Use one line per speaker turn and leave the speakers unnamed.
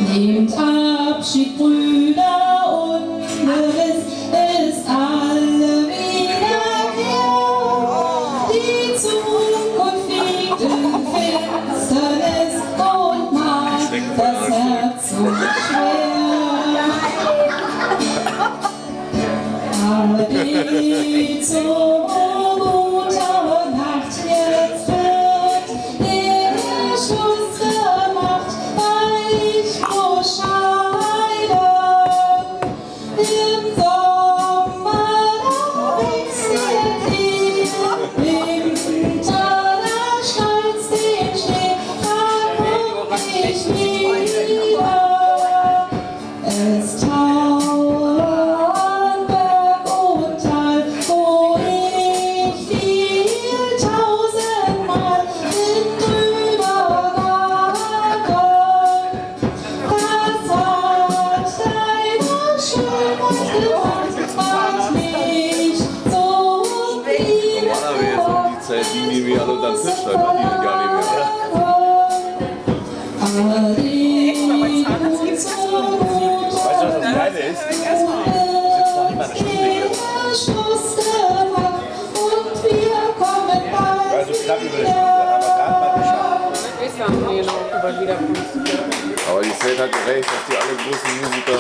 Nehmt Abschied, Brüder, und gewiss ist alle Wiederkehr. Die Zukunft liegt in Finsternis und macht das Herz so schwer. Ade zur guter Nacht, jetzt wird der Schluss gemacht, weil ich muss scheiden. Im Sommer wechselt ihr, im Winter da schneit's den Schnee, da komm ich wieder. Es tauern Berg und Tal, wo ich viel tausendmal bin drüber gegangen. Das hat deine Schönheit gemacht, macht mich so lieb.
Normalerweise um die Zeit, die nehmen wir alle unter den Tisch, weil man die gar nicht mehr.
Weißt
du, was das Geile ist?
Wir sitzt noch und wir kommen bald.
Also knapp über die Stunde, aber gerade mal geschafft.
Ich weiß nicht genau, ob du bald wiederkommst.
Aber die Zeit hat recht, dass die alle großen Musiker